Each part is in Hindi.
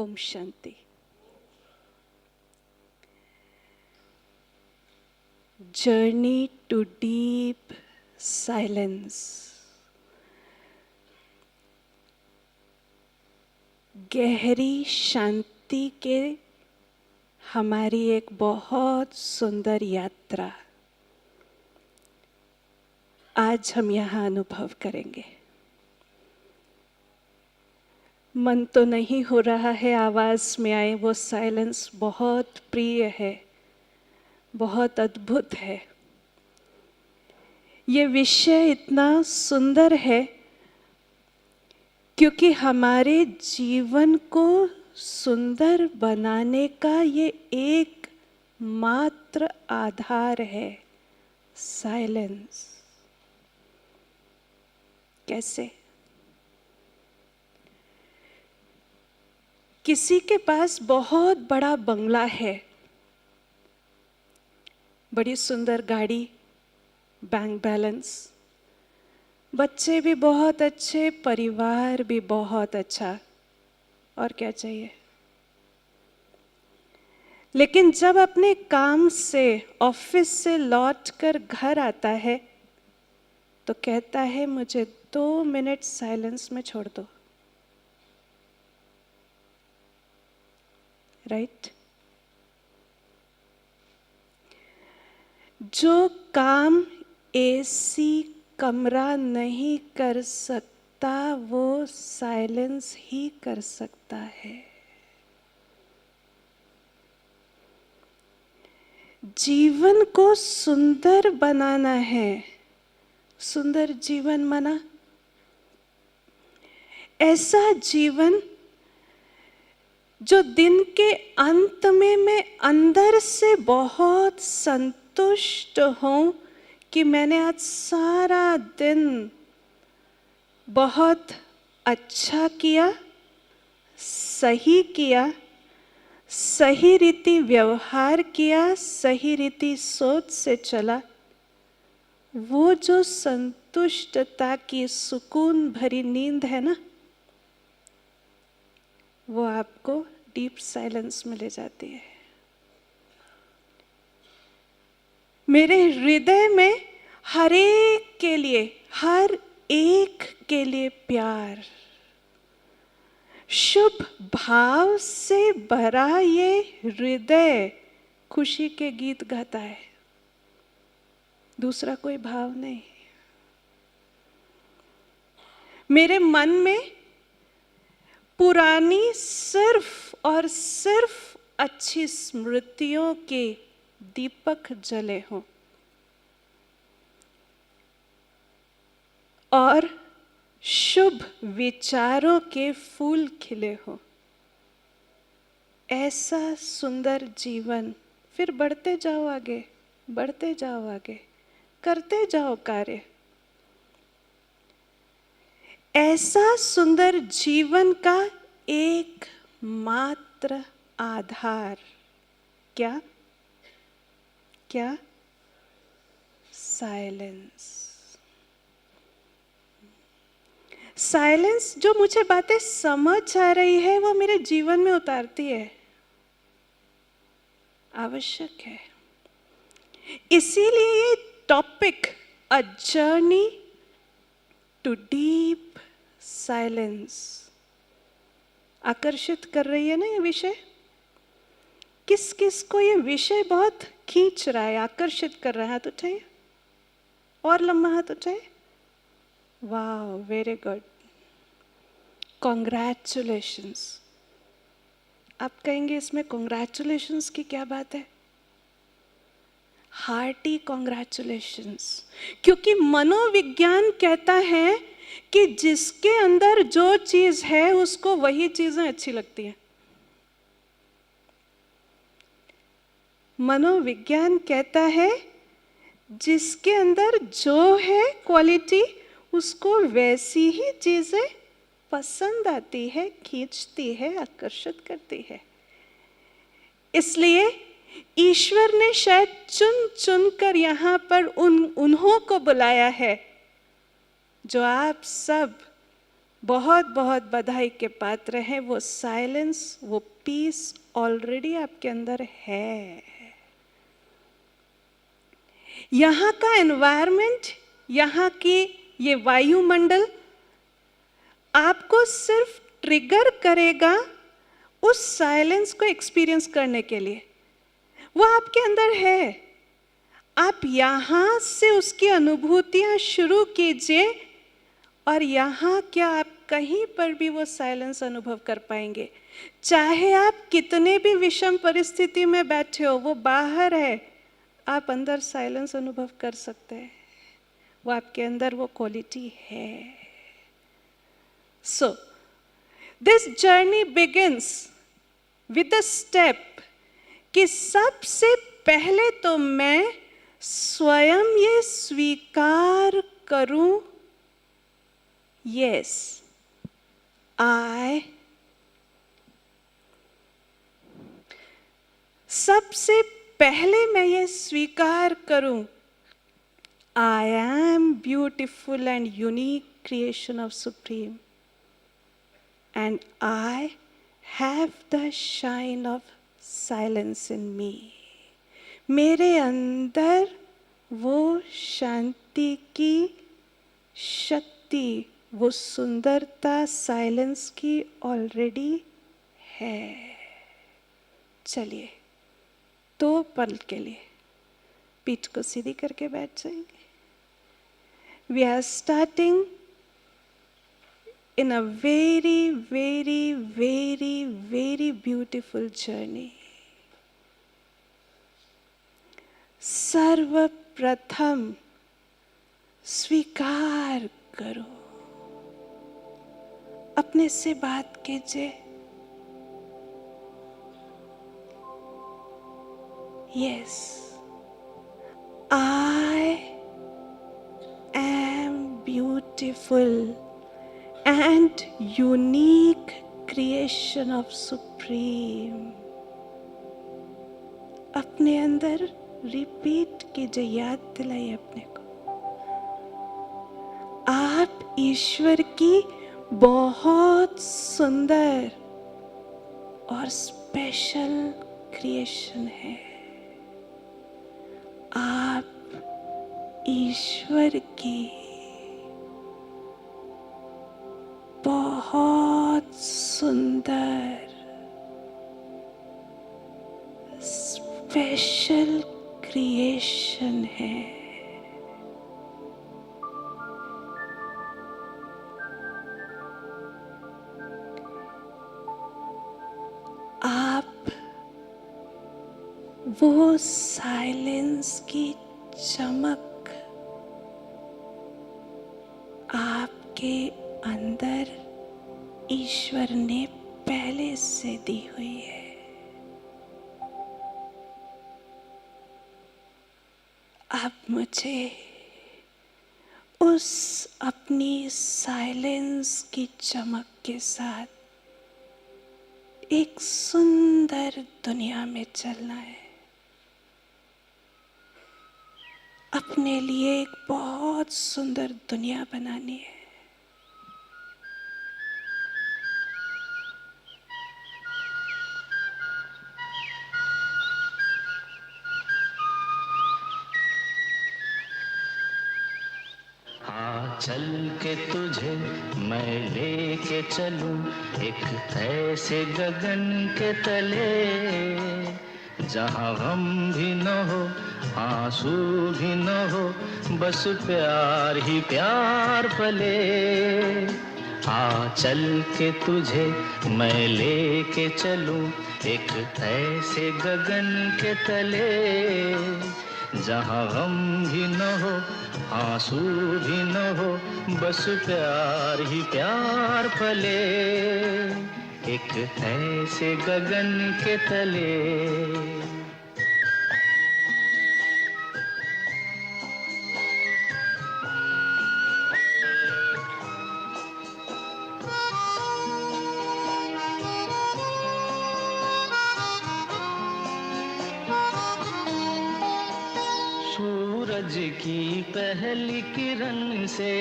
ओम शांति। Journey to deep silence. गहरी शांति के हमारी एक बहुत सुंदर यात्रा आज हम यहाँ अनुभव करेंगे। मन तो नहीं हो रहा है आवाज में आए वो साइलेंस बहुत प्रिय है, बहुत अद्भुत है। ये विषय इतना सुंदर है क्योंकि हमारे जीवन को सुंदर बनाने का ये एक मात्र आधार है, साइलेंस। कैसे? किसी के पास बहुत बड़ा बंगला है, बड़ी सुंदर गाड़ी, बैंक बैलेंस, बच्चे भी बहुत अच्छे, परिवार भी बहुत अच्छा, और क्या चाहिए? लेकिन जब अपने काम से, ऑफिस से लौटकर घर आता है तो कहता है मुझे 2 मिनट साइलेंस में छोड़ दो। राइट? जो काम एसी कमरा नहीं कर सकता वो साइलेंस ही कर सकता है। जीवन को सुंदर बनाना है। सुंदर जीवन माना ऐसा जीवन जो दिन के अंत में मैं अंदर से बहुत संतुष्ट हूं कि मैंने आज सारा दिन बहुत अच्छा किया, सही किया, सही रीति व्यवहार किया, सही रीति सोच से चला। वो जो संतुष्टता की सुकून भरी नींद है ना, वो आपको डीप साइलेंस में ले जाती है। मेरे हृदय में हर एक के लिए प्यार, शुभ भाव से भरा ये हृदय खुशी के गीत गाता है, दूसरा कोई भाव नहीं। मेरे मन में पुरानी सिर्फ और सिर्फ अच्छी स्मृतियों के दीपक जले हों और शुभ विचारों के फूल खिले हों। ऐसा सुंदर जीवन, फिर बढ़ते जाओ आगे, बढ़ते जाओ आगे, करते जाओ कार्य। ऐसा सुंदर जीवन का एक मात्र आधार क्या? क्या? साइलेंस। साइलेंस जो मुझे बातें समझ आ रही है वो मेरे जीवन में उतारती है, आवश्यक है। इसीलिए ये topic a journey to deep silence आकर्षित कर रही है ना। ये विषय किस किस को ये विषय बहुत खींच रहा है, आकर्षित कर रहा है? हाथ उठाइए, और लंबा हाथ उठाइए। वाह, वेरी गुड, कॉन्ग्रेचुलेशंस। आप कहेंगे इसमें कॉन्ग्रेचुलेशंस की क्या बात है? हार्टी कॉन्ग्रेचुलेशंस, क्योंकि मनोविज्ञान कहता है कि जिसके अंदर जो चीज है उसको वही चीजें अच्छी लगती हैं। मनोविज्ञान कहता है जिसके अंदर जो है क्वालिटी उसको वैसी ही चीजें पसंद आती है, खींचती है, आकर्षित करती है। इसलिए ईश्वर ने शायद चुन चुन कर यहाँ पर उन्हों को बुलाया है जो आप सब बहुत बहुत बधाई के पात्र हैं। वो साइलेंस, वो पीस ऑलरेडी आपके अंदर है। यहाँ का एनवायरनमेंट, यहाँ की ये वायुमंडल आपको सिर्फ ट्रिगर करेगा उस साइलेंस को एक्सपीरियंस करने के लिए। वो आपके अंदर है, आप यहाँ से उसकी अनुभूतियाँ शुरू कीजिए और यहाँ क्या आप कहीं पर भी वो साइलेंस अनुभव कर पाएंगे। चाहे आप कितने भी विषम परिस्थिति में बैठे हो, वो बाहर है, आप अंदर साइलेंस अनुभव कर सकते हैं। वो आपके अंदर वो क्वालिटी है। So this journey begins with the step कि सबसे पहले तो मैं स्वयं ये स्वीकार करूं, यस आई, सबसे पहले मैं ये स्वीकार करूं, I am beautiful and unique creation of supreme and I have the shine of silence in me. मेरे अंदर वो शांति की शक्ति, वो सुंदरता साइलेंस की ऑलरेडी है। चलिए 2 पल के लिए पीठ को सीधी करके बैठ जाएंगे। We are starting in a very, very, very, very beautiful journey. सर्वप्रथम स्वीकार करो, अपने से बात कीजिए, yes, I am beautiful and unique creation of Supreme. अपने अंदर रिपीट कीजिए, याद दिलाइए अपने को, आप ईश्वर की बहुत सुंदर और स्पेशल क्रिएशन है। आप ईश्वर की बहुत सुंदर स्पेशल क्रिएशन है। आप वो साइलेंस की चमक आपके अंदर ईश्वर ने पहले से दी हुई है। अब मुझे उस अपनी साइलेंस की चमक के साथ एक सुंदर दुनिया में चलना है। अपने लिए एक बहुत सुंदर दुनिया बनानी है। चल के तुझे मैं लेके चलूं एक ऐसे गगन के तले, जहां गम भी न हो आंसू भी न हो, बस प्यार ही प्यार पले। चल के तुझे मैं लेके चलूं एक ऐसे गगन के तले, जहां गम भी न हो आंसू भी न हो, बस प्यार ही प्यार फले एक ऐसे गगन के तले। सूरज की पहली किरण से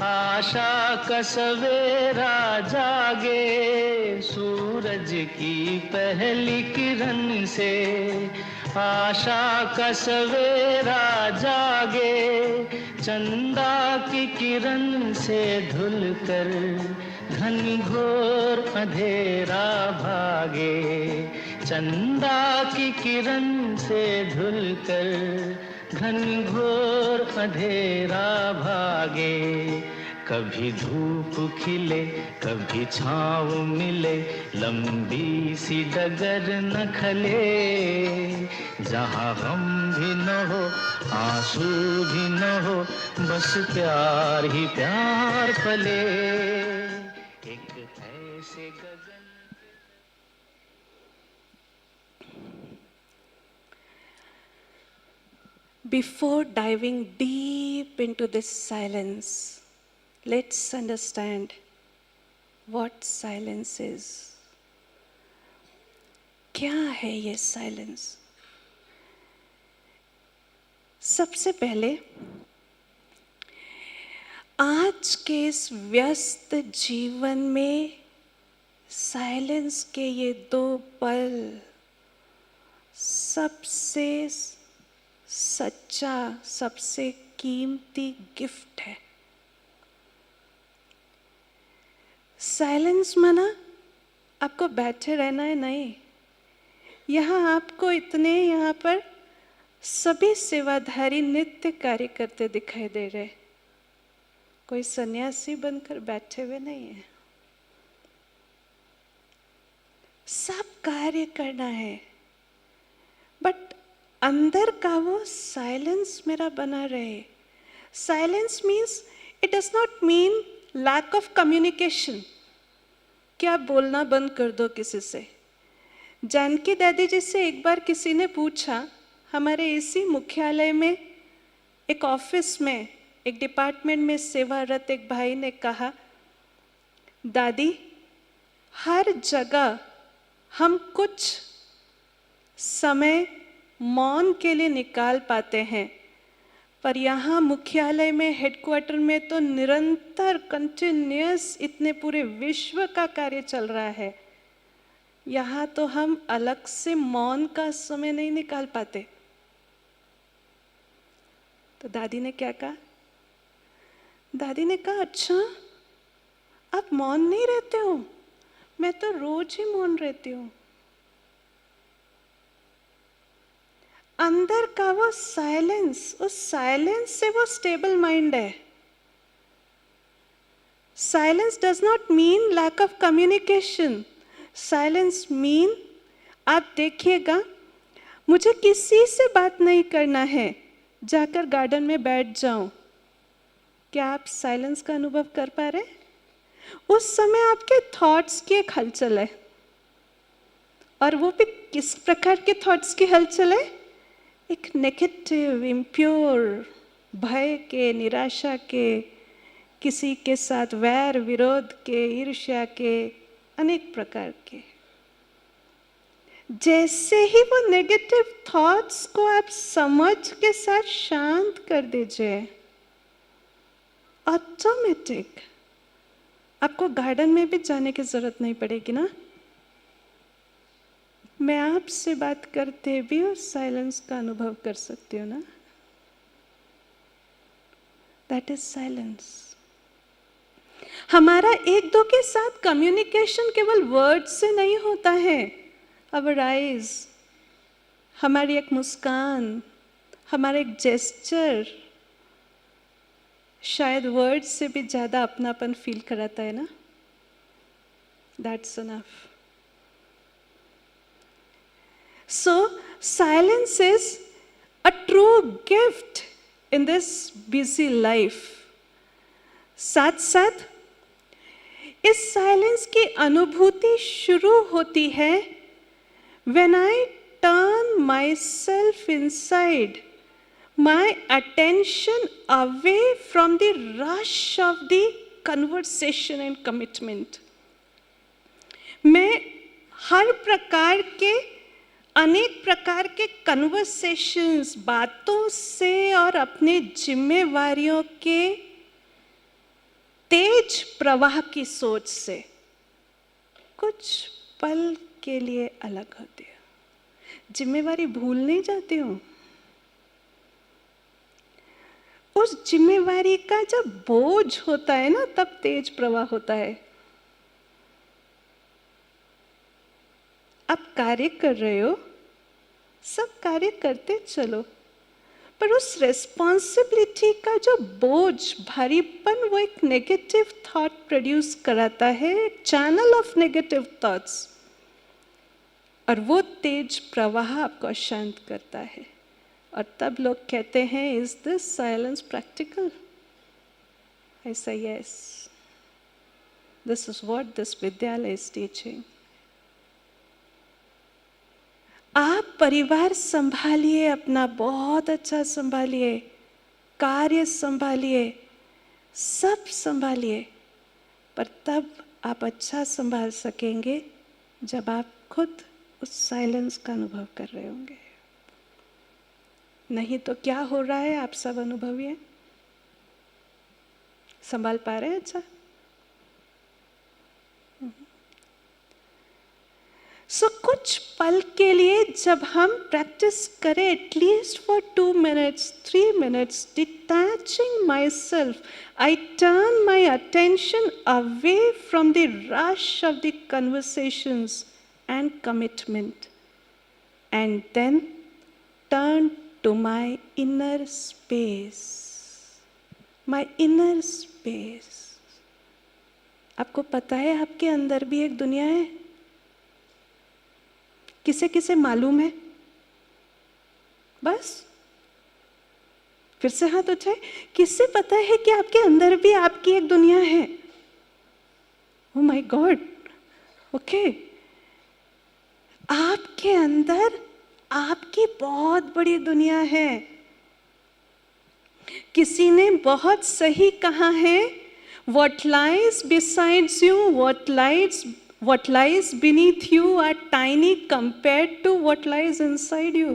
आशा का सवेरा जागे, सूरज की पहली किरण से आशा का सवेरा जागे, चंदा की किरण से धुल कर घनघोर अंधेरा भागे, चंदा की किरण से धुल कर घनघोर अंधेरा भागे, कभी धूप खिले कभी छाँव मिले, लंबी सी डगर न खले, जहाँ गम भी न हो आंसू भी न हो, बस प्यार ही प्यार पले, एक ऐसे गगन। Before diving deep into this silence, let's understand what silence is. क्या है ये silence? सबसे पहले आज के इस व्यस्त जीवन में साइलेंस के ये 2 पल सबसे सच्चा, सबसे कीमती गिफ्ट है। साइलेंस माना आपको बैठे रहना है, नहीं। यहाँ आपको यहाँ पर सभी सेवाधारी नित्य कार्य करते दिखाई दे रहे, कोई सन्यासी बनकर बैठे हुए नहीं है। सब कार्य करना है, बट अंदर का वो साइलेंस मेरा बना रहे। Silence means it does not mean lack of communication, कि आप बोलना बंद कर दो किसी से। जानकी दादी जी से एक बार किसी ने पूछा, हमारे इसी मुख्यालय में एक ऑफिस में एक डिपार्टमेंट में सेवारत एक भाई ने कहा, दादी हर जगह हम कुछ समय मौन के लिए निकाल पाते हैं, पर यहाँ मुख्यालय में हेडक्वार्टर में तो निरंतर कंटिन्यूअस इतने पूरे विश्व का कार्य चल रहा है, यहाँ तो हम अलग से मौन का समय नहीं निकाल पाते। तो दादी ने क्या कहा? दादी ने कहा, अच्छा आप मौन नहीं रहते हो? मैं तो रोज ही मौन रहती हूँ। अंदर का वो साइलेंस, उस साइलेंस से वो स्टेबल माइंड है। Silence does not mean lack of communication. Silence mean, आप देखिएगा, मुझे किसी से बात नहीं करना है, जाकर गार्डन में बैठ जाऊं। क्या आप साइलेंस का अनुभव कर पा रहे? उस समय आपके थॉट्स की एक हलचल है, और वो भी किस प्रकार के थॉट्स की हलचल है? एक नेगेटिव, इम्प्योर, भय के, निराशा के, किसी के साथ वैर विरोध के, ईर्ष्या के, अनेक प्रकार के। जैसे ही वो नेगेटिव थॉट्स को आप समझ के साथ शांत कर दीजिए, ऑटोमेटिक आपको गार्डन में भी जाने की जरूरत नहीं पड़ेगी ना। मैं आपसे बात करते भी उस साइलेंस का अनुभव कर सकती हूँ ना। That is silence. हमारा एक दो के साथ कम्युनिकेशन केवल वर्ड से नहीं होता है। आवर आइज, हमारी एक मुस्कान, हमारा एक जेस्चर शायद वर्ड से भी ज्यादा अपनापन फील कराता है ना। That's enough. So, silence is a true gift in this busy life. साथ साथ इस साइलेंस की अनुभूति शुरू होती है when I turn myself inside, my attention away from the rush of the conversation and commitment. मैं हर प्रकार के अनेक प्रकार के कन्वर्सेशंस, बातों से और अपने जिम्मेवारियों के तेज प्रवाह की सोच से कुछ पल के लिए अलग होती हूँ। जिम्मेवारी भूल नहीं जाती हूँ। उस जिम्मेवारी का जब बोझ होता है ना, तब तेज प्रवाह होता है। आप कार्य कर रहे हो, सब कार्य करते चलो, पर उस रेस्पॉन्सिबिलिटी का जो बोझ, भारीपन, वो एक नेगेटिव थॉट प्रोड्यूस कराता है, एक चैनल ऑफ नेगेटिव थॉट्स, और वो तेज प्रवाह आपको अशांत करता है। और तब लोग कहते हैं, is this silence practical? I say yes. This is what this Vidyalaya is teaching. आप परिवार संभालिए, अपना बहुत अच्छा संभालिए, कार्य संभालिए, सब संभालिए, पर तब आप अच्छा संभाल सकेंगे जब आप खुद उस साइलेंस का अनुभव कर रहे होंगे। नहीं तो क्या हो रहा है, आप सब अनुभवी हैं। संभाल पा रहे हैं अच्छा? सो कुछ पल के लिए जब हम प्रैक्टिस करें, at least for 2 minutes, 3 minutes, detaching myself, I turn my attention away from the rush of the conversations and commitment, and then turn to my inner space. My inner space. आपको पता है आपके अंदर भी एक दुनिया है? किसे किसे मालूम है? बस फिर से हाथ उठाए। किसे पता है कि आपके अंदर भी आपकी एक दुनिया है? Oh my God, okay. आपके अंदर आपकी बहुत बड़ी दुनिया है। किसी ने बहुत सही कहा है, what lies besides you, what lies beneath you are tiny compared to what lies inside you.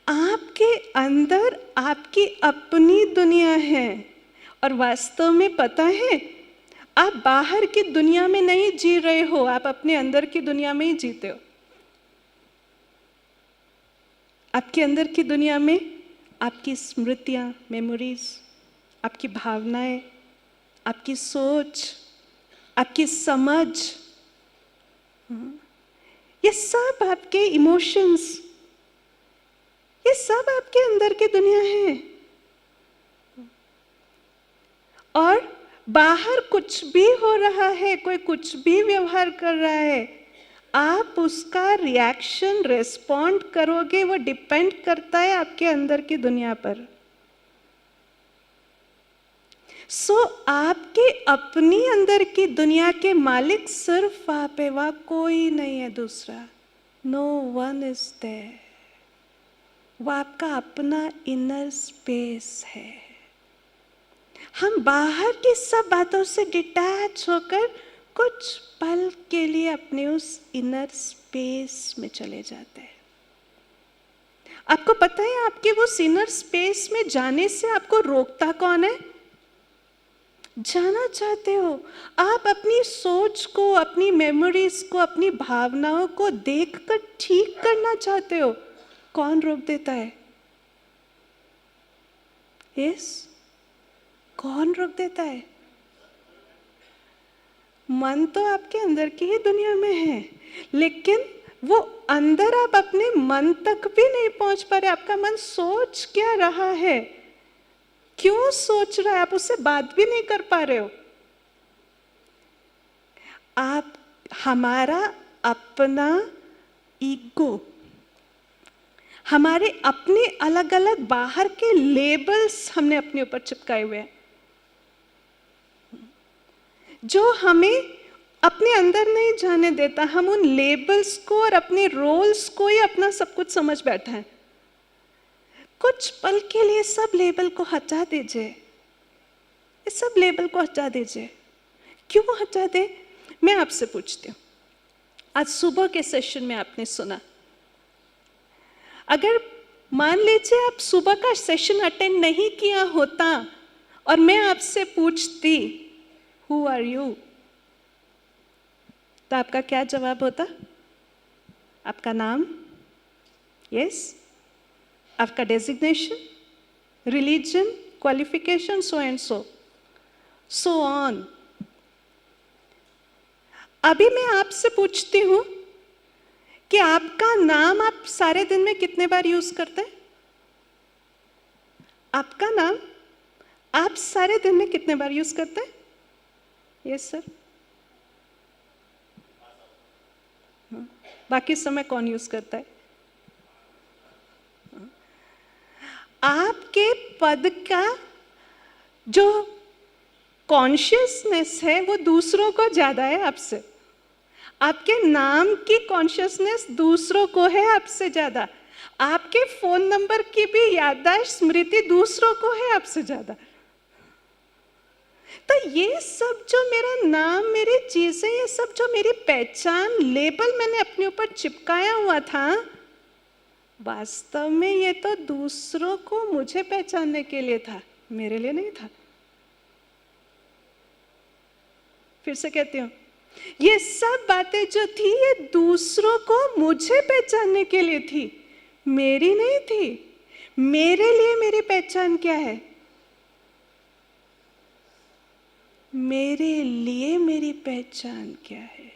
आपके अंदर आपकी अपनी दुनिया है, और वास्तव में पता है, आप बाहर की दुनिया में नहीं जी रहे हो, आप अपने अंदर की दुनिया में ही जीते हो। आपके अंदर की दुनिया में आपकी स्मृतियाँ, मेमोरीज, आपकी भावनाएं, आपकी सोच, आपकी समझ, ये सब आपके इमोशंस, ये सब आपके अंदर की दुनिया है। और बाहर कुछ भी हो रहा है, कोई कुछ भी व्यवहार कर रहा है, आप उसका रिएक्शन, रेस्पॉन्ड करोगे, वो डिपेंड करता है आपके अंदर की दुनिया पर। सो आपके अपनी अंदर की दुनिया के मालिक सिर्फ आप है, वहाँ कोई नहीं है दूसरा। No one is there. वो आपका अपना इनर स्पेस है। हम बाहर की सब बातों से डिटैच होकर कुछ पल के लिए अपने उस इनर स्पेस में चले जाते हैं। आपको पता है, आपके वो इनर स्पेस में जाने से आपको रोकता कौन है? जाना चाहते हो आप, अपनी सोच को, अपनी मेमोरीज को, अपनी भावनाओं को देखकर ठीक करना चाहते हो। कौन रोक देता है? यस, कौन रोक देता है? मन तो आपके अंदर की ही दुनिया में है, लेकिन वो अंदर आप अपने मन तक भी नहीं पहुंच पा रहे। आपका मन सोच क्या रहा है, क्यों सोच रहा है, आप उससे बात भी नहीं कर पा रहे हो। आप, हमारा अपना ईगो, हमारे अपने अलग अलग बाहर के लेबल्स हमने अपने ऊपर चिपकाए हुए हैं, जो हमें अपने अंदर नहीं जाने देता। हम उन लेबल्स को और अपने रोल्स को ही अपना सब कुछ समझ बैठा है। कुछ पल के लिए सब लेबल को हटा दीजिए, इस सब लेबल को हटा दीजिए। क्यों हटा दे? मैं आपसे पूछती हूँ, आज सुबह के सेशन में आपने सुना अगर मान लीजिए आप सुबह का सेशन अटेंड नहीं किया होता और मैं आपसे पूछती हु आर यू, तो आपका क्या जवाब होता? आपका नाम, यस, आपका designation, religion, qualification, so and so on. अभी मैं आपसे पूछती हूं कि आपका नाम आप सारे दिन में कितने बार यूज करते हैं? आपका नाम आप सारे दिन में कितने बार यूज करते हैं? Yes sir. बाकी समय कौन यूज करता है? आपके पद का जो कॉन्शियसनेस है वो दूसरों को ज्यादा है आपसे। आपके नाम की कॉन्शियसनेस दूसरों को है आपसे ज्यादा। आपके फोन नंबर की भी याददाश्त, स्मृति दूसरों को है आपसे ज्यादा। तो ये सब जो मेरा नाम, मेरी चीजें, ये सब जो मेरी पहचान, लेबल मैंने अपने ऊपर चिपकाया हुआ था, वास्तव में ये तो दूसरों को मुझे पहचानने के लिए था, मेरे लिए नहीं था। फिर से कहती हूं, ये सब बातें जो थी ये दूसरों को मुझे पहचानने के लिए थी, मेरी नहीं थी। मेरे लिए मेरी पहचान क्या है? मेरे लिए मेरी पहचान क्या है?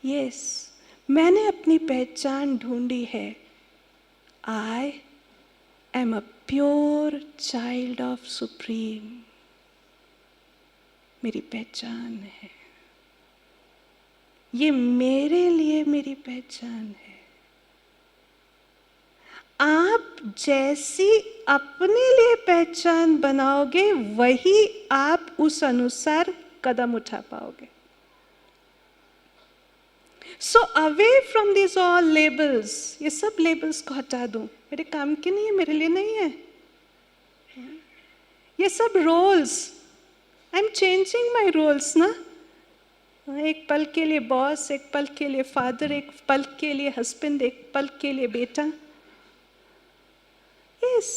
यस, मैंने अपनी पहचान ढूंढी है। I am a pure child of supreme. मेरी पहचान है, ये मेरे लिए मेरी पहचान है। आप जैसी अपने लिए पहचान बनाओगे वही आप उस अनुसार कदम उठा पाओगे। So away from this all labels, ये सब लेबल्स को हटा दूं, मेरे काम की नहीं है, मेरे लिए नहीं है। ये सब roles, I am changing my roles ना। एक पल के लिए बॉस, एक पल के लिए फादर, एक पल के लिए हस्बैंड, एक पल के लिए बेटा। Yes,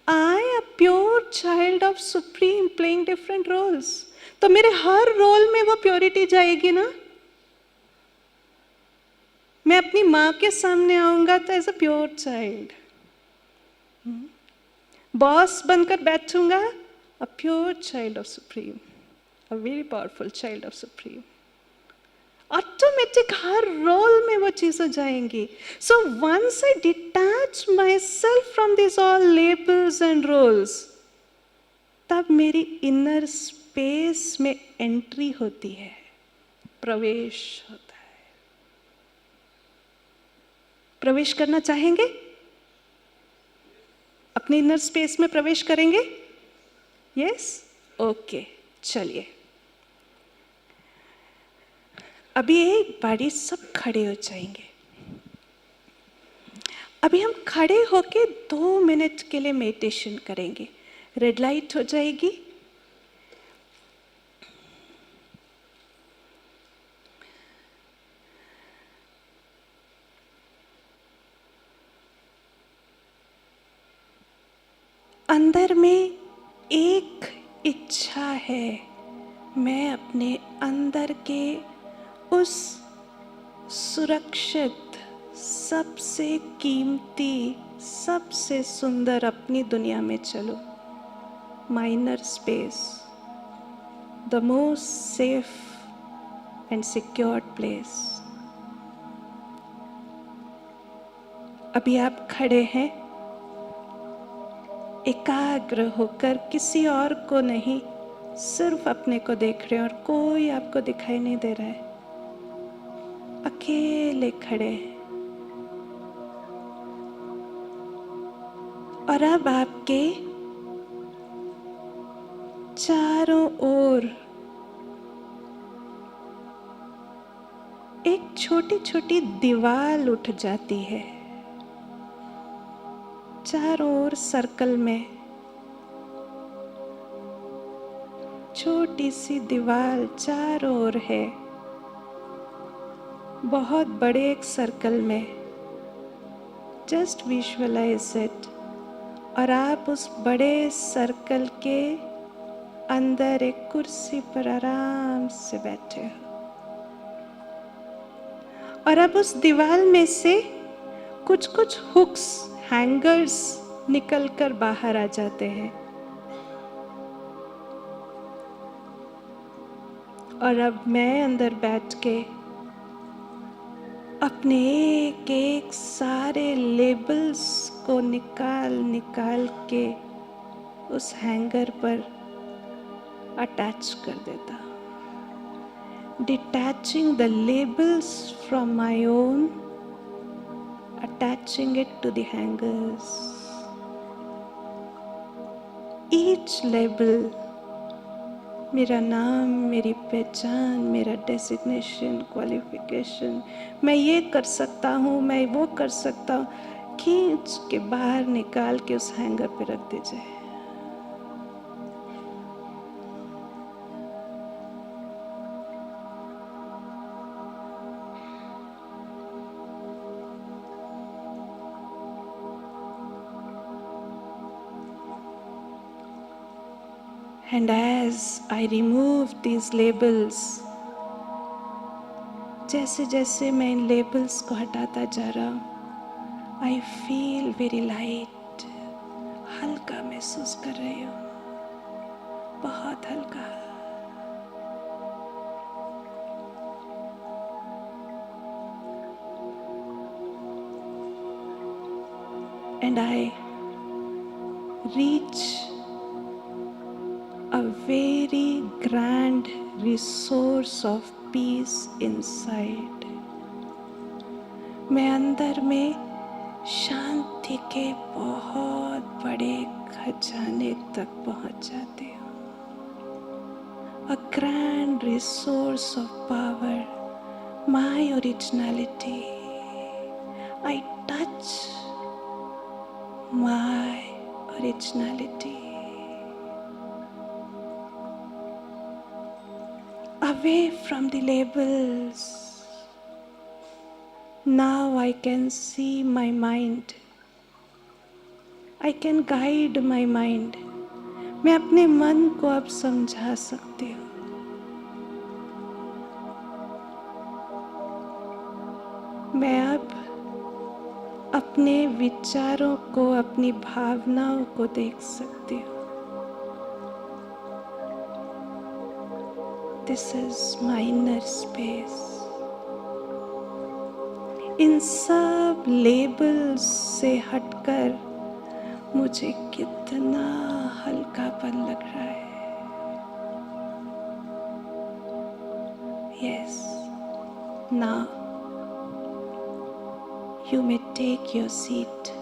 I, a pure child of Supreme, playing different roles. तो मेरे हर रोल में वो प्योरिटी जाएगी ना। मैं अपनी माँ के सामने आऊंगा तो as a pure child, boss बनकर बैठूंगा, a pure child of supreme, a very powerful child of supreme. Automatic हर रोल में वो चीजें जाएंगी। So once I detach myself from this all labels and roles, तब मेरी इनर स्पेस में एंट्री होती है, प्रवेश होता है। प्रवेश करना चाहेंगे? अपने इनर स्पेस में प्रवेश करेंगे? यस, ओके, चलिए अभी एक बारी सब खड़े हो जाएंगे। अभी हम खड़े होके 2 मिनट के लिए मेडिटेशन करेंगे। रेड लाइट हो जाएगी। अंदर में एक इच्छा है, मैं अपने अंदर के उस सुरक्षित, सबसे कीमती, सबसे सुंदर अपनी दुनिया में चलो। Minor space, the most safe and secured place. अभी आप खड़े हैं, एकाग्र होकर, किसी और को नहीं, सिर्फ अपने को देख रहे हैं और कोई आपको दिखाई नहीं दे रहा है। अकेले खड़े हैं। और अब आपके चारों ओर एक छोटी छोटी दीवार उठ जाती है। चारों ओर सर्कल में छोटी सी दीवार चारों ओर है। बहुत बड़े एक सर्कल में जस्ट विजुअलाइज इट, और आप उस बड़े सर्कल के अंदर एक कुर्सी पर आराम से बैठे हो, और अब उस दीवार में से कुछ कुछ हुक्स, हैंगर्स निकल कर बाहर आ जाते हैं, और अब मैं अंदर बैठ के अपने एक एक सारे लेबल्स को निकाल निकाल के उस हैंगर पर अटैच कर देता, detaching the labels from my own, attaching it to the hangers. Each label, मेरा नाम, मेरी पहचान, मेरा डेजिग्नेशन, क्वालिफिकेशन, मैं ये कर सकता हूँ, मैं वो कर सकता हूँ, खींच के बाहर निकाल के उस हैंगर पे रख दीजिए। And as I remove these labels, जैसे जैसे मैं इन लेबल्स को हटाता जा रहा हूँ, I feel very light, हल्का महसूस कर रही हूँ, बहुत हल्का। And I reach a very grand resource of peace inside. मैं अंदर में शांति के बहुत बड़े खजाने तक पहुंच जाती हूँ। A grand resource of power, my originality. I touch my originality. Away from the labels. Now I can see my mind. I can guide my mind. मैं अपने मन को अब समझा सकती हूँ। मैं अब अपने विचारों को, अपनी भावनाओं को देख सकती हूँ। This is my inner space. इन सब लेबल्स से हटकर मुझे कितना हल्कापन लग रहा है। Yes, now you may take your seat.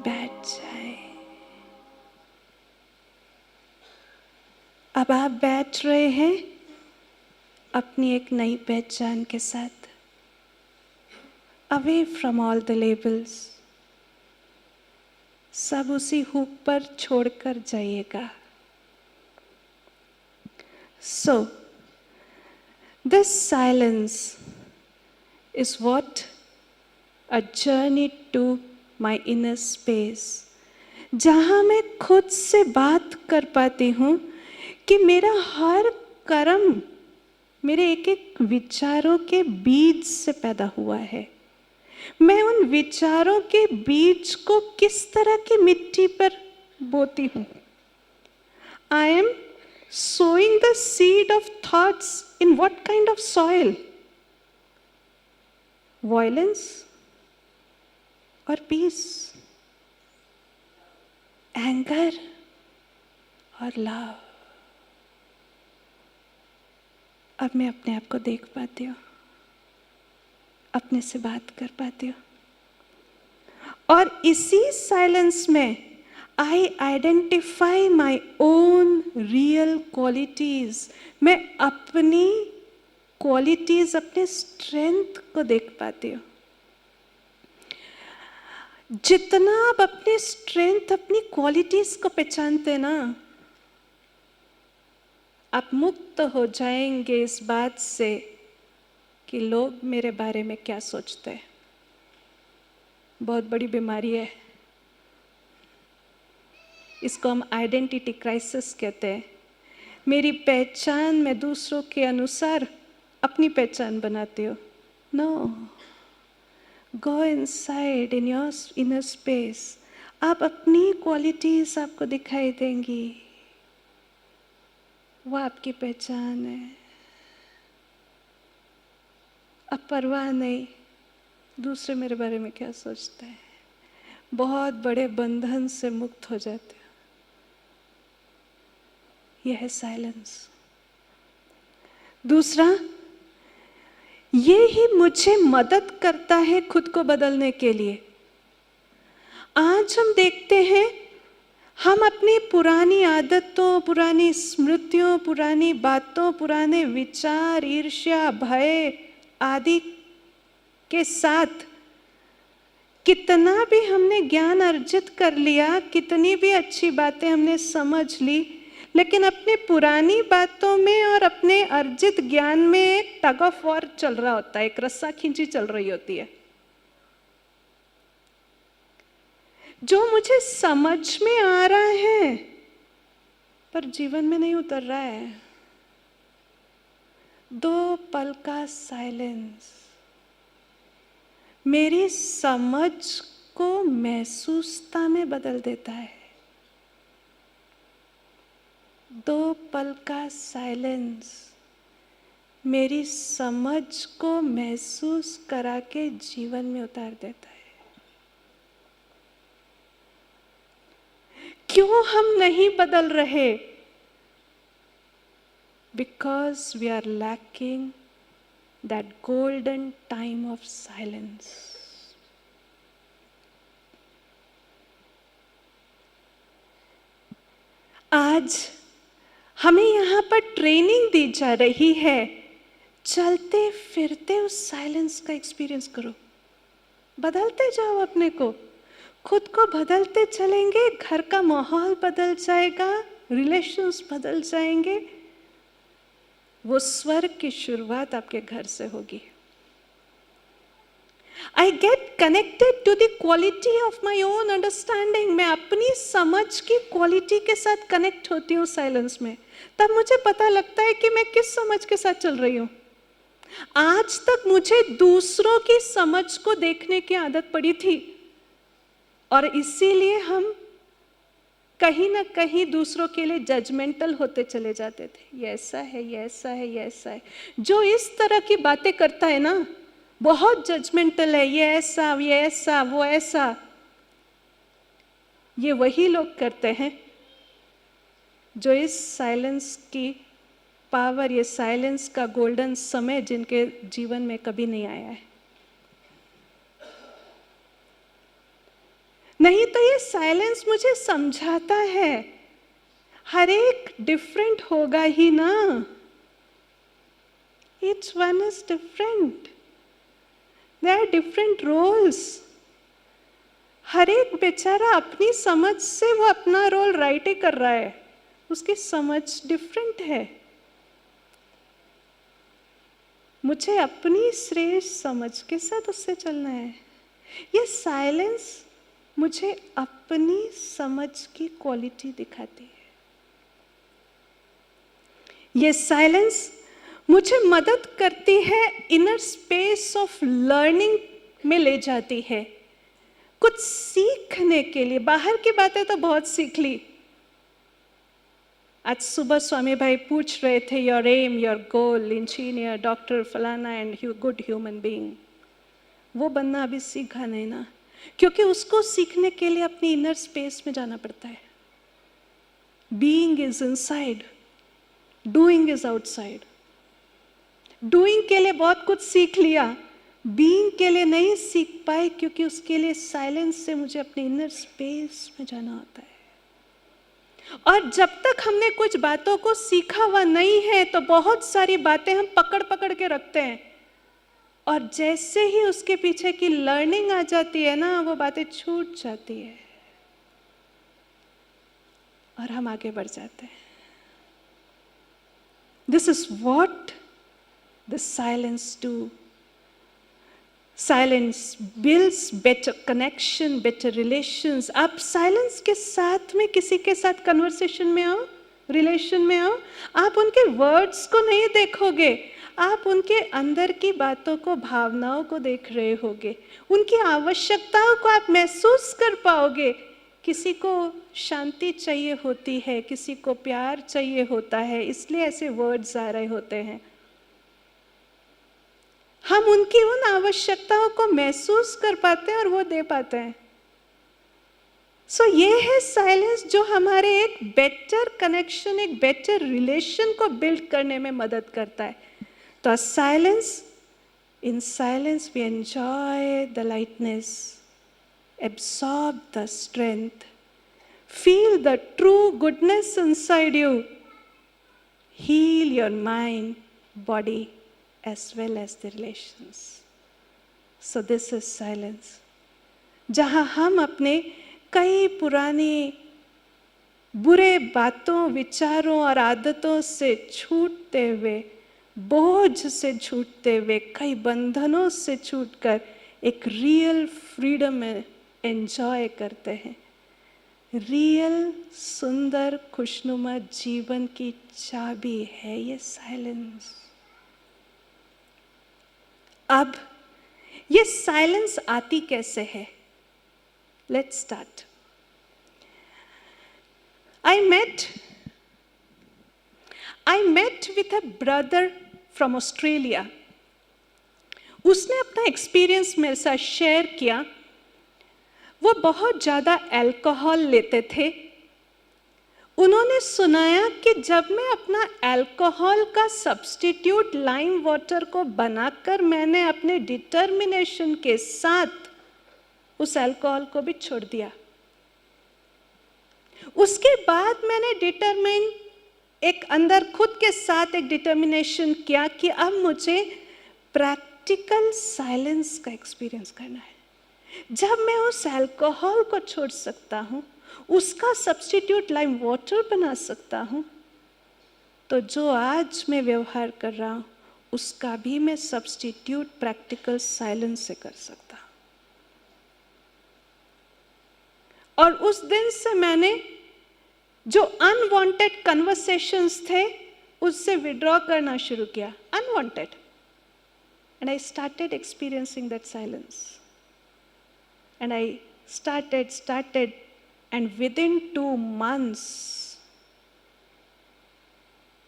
बैठ जाए। अब आप बैठ रहे हैं अपनी एक नई पहचान के साथ, away from all the labels. सब उसी हुक पर छोड़कर जाइएगा। So this silence is what a journey to my inner space, जहां मैं खुद से बात कर पाती हूँ कि मेरा हर कर्म मेरे एक एक विचारों के बीज से पैदा हुआ है। मैं उन विचारों के बीज को किस तरह की मिट्टी पर बोती हूँ। I am sowing the seed of thoughts in what kind of soil? Violence or peace? Anger or love? अब मैं अपने आप को देख पाती हूँ, अपने से बात कर पाती हूँ, और इसी साइलेंस में आई identify my own real qualities. मैं अपनी क्वालिटीज, अपने स्ट्रेंथ को देख पाती हूँ। जितना आप अपने स्ट्रेंथ, अपनी क्वालिटीज को पहचानते ना, आप मुक्त हो जाएंगे इस बात से कि लोग मेरे बारे में क्या सोचते हैं। बहुत बड़ी बीमारी है। इसको हम आइडेंटिटी क्राइसिस कहते हैं। मेरी पहचान मैं दूसरों के अनुसार अपनी पहचान बनाती हूँ। No, go inside in your inner space. आप अपनी क्वालिटीज आपको दिखाई देंगी, वो आपकी पहचान है। अब परवाह नहीं दूसरे मेरे बारे में क्या सोचते हैं, बहुत बड़े बंधन से मुक्त हो जाते हो। यह है साइलेंस। दूसरा, ये ही मुझे मदद करता है खुद को बदलने के लिए। आज हम देखते हैं हम अपनी पुरानी आदतों, पुरानी स्मृतियों, पुरानी बातों, पुराने विचार, ईर्ष्या, भय आदि के साथ कितना भी हमने ज्ञान अर्जित कर लिया, कितनी भी अच्छी बातें हमने समझ ली, लेकिन अपने पुरानी बातों में और अपने अर्जित ज्ञान में एक टग ऑफ वॉर चल रहा होता है, एक रस्सा खींची चल रही होती है। जो मुझे समझ में आ रहा है पर जीवन में नहीं उतर रहा है। 2 पल का साइलेंस मेरी समझ को महसूसता में बदल देता है। 2 पल का साइलेंस मेरी समझ को महसूस करा के जीवन में उतार देता है। क्यों हम नहीं बदल रहे? Because we are lacking that golden time of silence. आज हमें यहाँ पर ट्रेनिंग दी जा रही है, चलते फिरते उस साइलेंस का एक्सपीरियंस करो, बदलते जाओ अपने को, खुद को बदलते चलेंगे, घर का माहौल बदल जाएगा, रिलेशंस बदल जाएंगे। वो स्वर्ग की शुरुआत आपके घर से होगी। I get connected to the quality of my own understanding. मैं अपनी समझ की क्वालिटी के साथ कनेक्ट होती हूँ साइलेंस में। तब मुझे पता लगता है कि मैं किस समझ के साथ चल रही हूँ। आज तक मुझे दूसरों की समझ को देखने की आदत पड़ी थी और इसीलिए हम कहीं ना कहीं दूसरों के लिए जजमेंटल होते चले जाते थे। ये ऐसा है, ये ऐसा है, ये ऐसा है। जो इस तरह की बातें करता है ना, बहुत जजमेंटल है, ये ऐसा, वो ऐसा। ये वही लोग करते हैं जो इस साइलेंस की पावर, ये साइलेंस का गोल्डन समय जिनके जीवन में कभी नहीं आया है। नहीं तो ये साइलेंस मुझे समझाता है हर एक डिफरेंट होगा ही ना। Each one is different. There are different roles. हर एक बेचारा अपनी समझ से वो अपना रोल राइट ही कर रहा है, उसकी समझ डिफरेंट है। मुझे अपनी श्रेष्ठ समझ के साथ उससे चलना है। ये साइलेंस मुझे अपनी समझ की क्वालिटी दिखाती है। ये साइलेंस मुझे मदद करती है, इनर स्पेस ऑफ लर्निंग में ले जाती है, कुछ सीखने के लिए। बाहर की बातें तो बहुत सीख ली। आज सुबह स्वामी भाई पूछ रहे थे, your aim, your goal, engineer, doctor, फलाना एंड गुड ह्यूमन बीइंग। वो बनना अभी सीखा नहीं ना, क्योंकि उसको सीखने के लिए अपनी इनर स्पेस में जाना पड़ता है। Being is inside, doing is outside. Doing के लिए बहुत कुछ सीख लिया, बीइंग के लिए नहीं सीख पाए, क्योंकि उसके लिए साइलेंस से मुझे अपने इनर स्पेस में जाना होता है। और जब तक हमने कुछ बातों को सीखा हुआ नहीं है तो बहुत सारी बातें हम पकड़ पकड़ के रखते हैं, और जैसे ही उसके पीछे की लर्निंग आ जाती है ना, वो बातें छूट जाती है और हम आगे बढ़ जाते हैं। This is what the silence do. Silence builds better connection, better relations. आप साइलेंस के साथ में किसी के साथ कन्वर्सेशन में आओ, रिलेशन में आओ, आप उनके वर्ड्स को नहीं देखोगे, आप उनके अंदर की बातों को, भावनाओं को देख रहे होगे, उनकी आवश्यकताओं को आप महसूस कर पाओगे। किसी को शांति चाहिए होती है, किसी को प्यार चाहिए होता है, इसलिए ऐसे वर्ड्स आ रहे होते हैं। हम उनकी उन आवश्यकताओं को महसूस कर पाते हैं और वो दे पाते हैं। सो ये है साइलेंस जो हमारे एक बेटर कनेक्शन, एक बेटर रिलेशन को बिल्ड करने में मदद करता है। तो silence, in silence we enjoy the lightness, absorb the strength, feel the true goodness inside you, heal your mind, body, as well as the relations. So this is silence, जहाँ हम अपने कई पुरानी बुरे बातों, विचारों और आदतों से छूटते हुए, बोझ से छूटते हुए, कई बंधनों से छूटकर एक रियल फ्रीडम में एंजॉय करते हैं। रियल सुंदर खुशनुमा जीवन की चाबी है ये साइलेंस। अब ये साइलेंस आती कैसे है? Let's start. I met with a brother from Australia. उसने अपना एक्सपीरियंस मेरे साथ शेयर किया। वो बहुत ज़्यादा अल्कोहल लेते थे। उन्होंने सुनाया कि जब मैं अपना अल्कोहल का सब्स्टिट्यूट लाइम वाटर को बनाकर मैंने अपने डिटर्मिनेशन के साथ उस अल्कोहल को भी छोड़ दिया। उसके बाद मैंने डिटरमाइन एक अंदर खुद के साथ एक डिटर्मिनेशन किया कि अब मुझे प्रैक्टिकल साइलेंस का एक्सपीरियंस करना है। जब मैं उस अल्कोहल को छोड़ सकता हूँ, उसका सब्स्टिट्यूट लाइम वाटर बना सकता हूँ, तो जो आज मैं व्यवहार कर रहा हूँ उसका भी मैं सब्स्टिट्यूट प्रैक्टिकल साइलेंस से कर सकता हूँ। और उस दिन से मैंने जो अनवांटेड कन्वर्सेशंस थे उससे विड्रॉ करना शुरू किया, unwanted, and I started experiencing that silence, and I started and within 2 months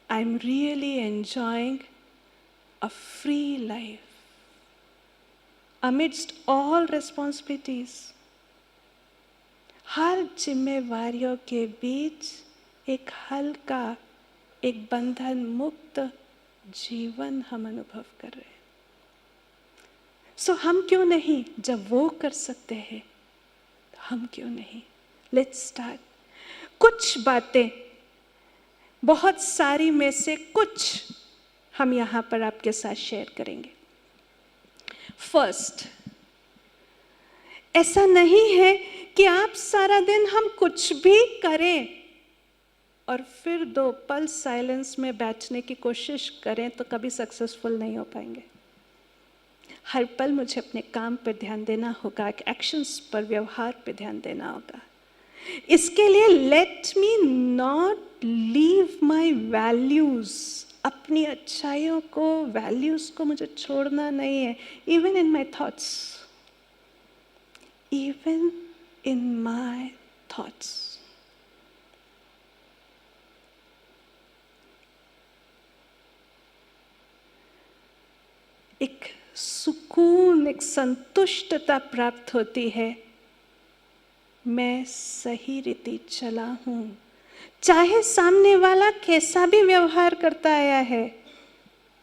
I'm really enjoying a free life amidst all responsibilities। हर जिम्मेवारियों के बीच एक हल्का, एक बंधन मुक्त जीवन हम अनुभव कर रहे हैं। सो हम क्यों नहीं, जब वो कर सकते हैं तो हम क्यों नहीं? Let's start. कुछ बातें, बहुत सारी में से कुछ हम यहाँ पर आपके साथ शेयर करेंगे। फर्स्ट, ऐसा नहीं है कि आप सारा दिन हम कुछ भी करें और फिर 2 पल साइलेंस में बैठने की कोशिश करें तो कभी सक्सेसफुल नहीं हो पाएंगे। हर पल मुझे अपने काम पर ध्यान देना होगा, एक्शंस पर, व्यवहार पर ध्यान देना होगा। इसके लिए let me not leave my values, अपनी अच्छाइयों को, वैल्यूज को मुझे छोड़ना नहीं है। Even in my thoughts, even in my thoughts। एक सुकून, एक संतुष्टता प्राप्त होती है। मैं सही रीति चला हूं, चाहे सामने वाला कैसा भी व्यवहार करता आया है,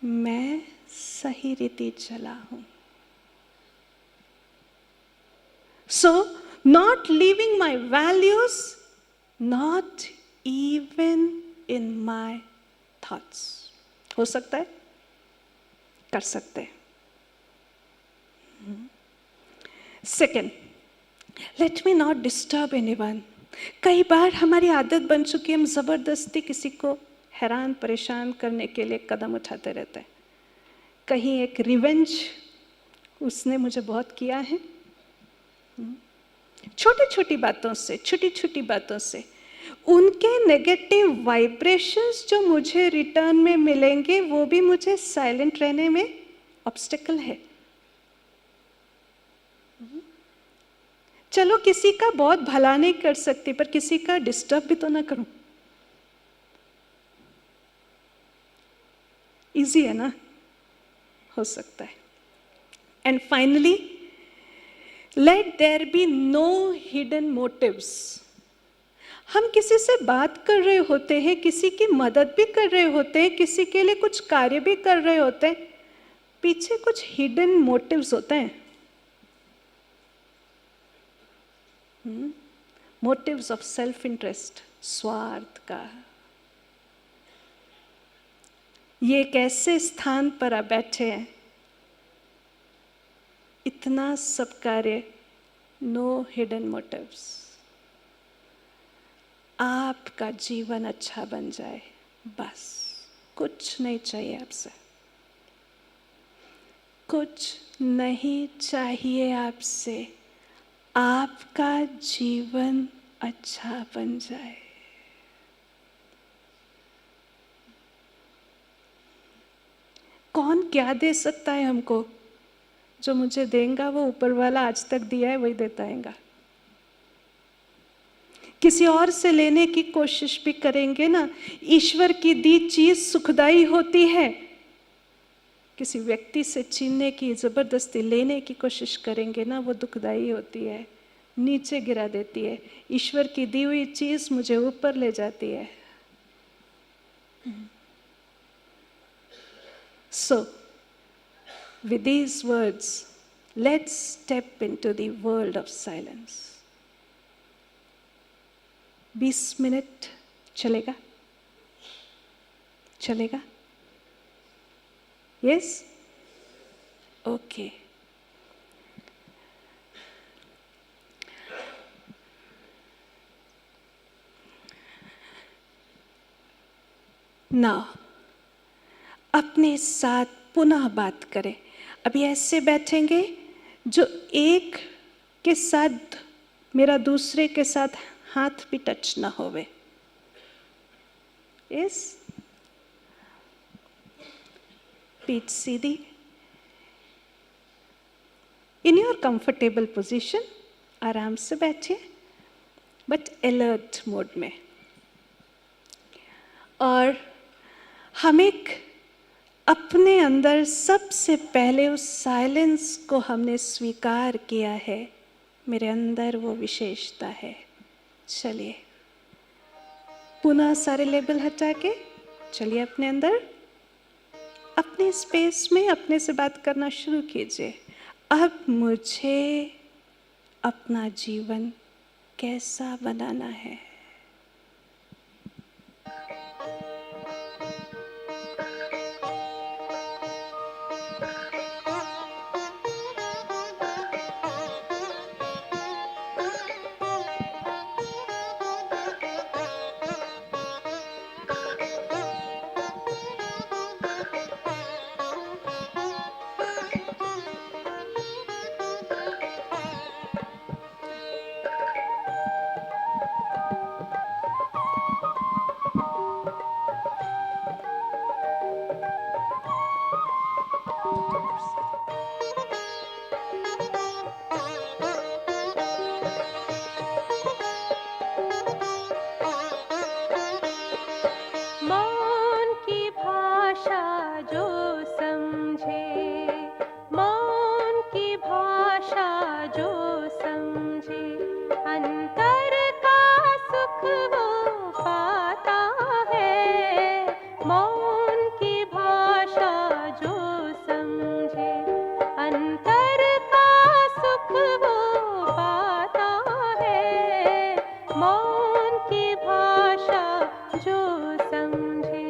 मैं सही रीति चला हूं। So, not leaving my values, not even in my thoughts। हो सकता है? कर सकते हैं। Second, let me not disturb anyone। कई बार हमारी आदत बन चुकी है, हम जबरदस्ती किसी को हैरान परेशान करने के लिए कदम उठाते रहते हैं। कहीं एक रिवेंज उसने मुझे बहुत किया है। छोटी छोटी बातों से उनके नेगेटिव वाइब्रेशंस जो मुझे रिटर्न में मिलेंगे, वो भी मुझे साइलेंट रहने में ऑब्स्टेकल है। चलो किसी का बहुत भला नहीं कर सकती, पर किसी का डिस्टर्ब भी तो ना करूं। इजी है ना, हो सकता है। And finally, let there be no hidden motives. हम किसी से बात कर रहे होते हैं, किसी की मदद भी कर रहे होते हैं, किसी के लिए कुछ कार्य भी कर रहे होते हैं, पीछे कुछ हिडन मोटिव्स होते हैं। मोटिव्स ऑफ सेल्फ इंटरेस्ट, स्वार्थ का। ये एक ऐसे स्थान पर आप बैठे हैं, इतना सब कार्य, नो हिडन मोटिव्स। आपका जीवन अच्छा बन जाए, बस कुछ नहीं चाहिए आपसे, कुछ नहीं चाहिए आपसे, आपका जीवन अच्छा बन जाए। कौन क्या दे सकता है हमको? जो मुझे देगा वो ऊपर वाला आज तक दिया है वही देता आएगा। किसी और से लेने की कोशिश भी करेंगे ना, ईश्वर की दी चीज सुखदाई होती है। किसी व्यक्ति से छीनने की, जबरदस्ती लेने की कोशिश करेंगे ना, वो दुखदाई होती है, नीचे गिरा देती है। ईश्वर की दी हुई चीज मुझे ऊपर ले जाती है। So, with these words, let's step into the world of silence. 20 minute चलेगा? चलेगा? Yes? Okay. Now, अपने साथ पुनः बात करें। अभी ऐसे बैठेंगे जो एक के साथ मेरा दूसरे के साथ हाथ भी टच ना होवे। यस, पीठ सीधी, इन योर कंफर्टेबल पोजीशन, आराम से बैठिए, बट अलर्ट मोड में। और हम एक अपने अंदर सबसे पहले उस साइलेंस को हमने स्वीकार किया है, मेरे अंदर वो विशेषता है। चलिए पुनः सारे लेबल हटा के चलिए अपने अंदर, अपने स्पेस में अपने से बात करना शुरू कीजिए। अब मुझे अपना जीवन कैसा बनाना है? मौन की भाषा जो समझे, मौन की भाषा जो समझे, अंतर का सुख वो पाता है। मौन की भाषा जो समझे, अंतर का सुख वो पाता है। मौन की भाषा जो समझे।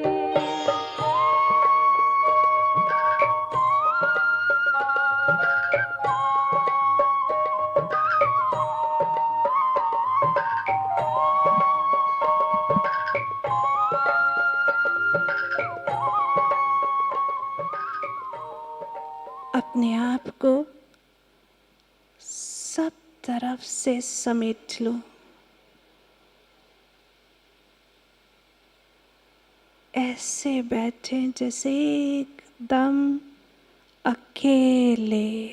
अपने आप को तरफ से समेट लूं। ऐसे बैठे जैसे एकदम अकेले।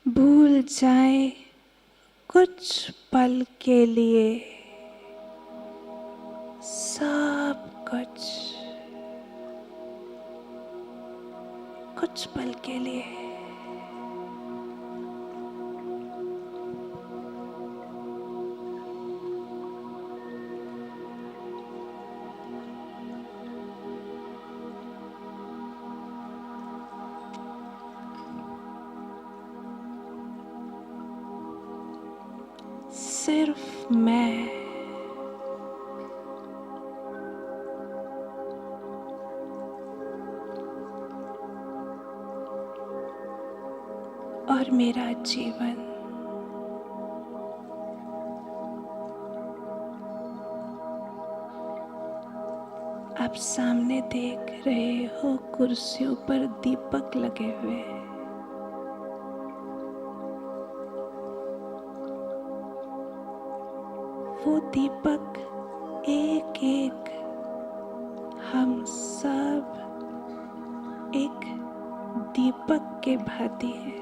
भूल जाए कुछ पल के लिए सब कुछ पल के लिए। सिर्फ मैं और मेरा जीवन। आप सामने देख रहे हो कुर्सियों पर दीपक लगे हुए हैं। वो दीपक एक एक हम सब एक दीपक के भांति हैं।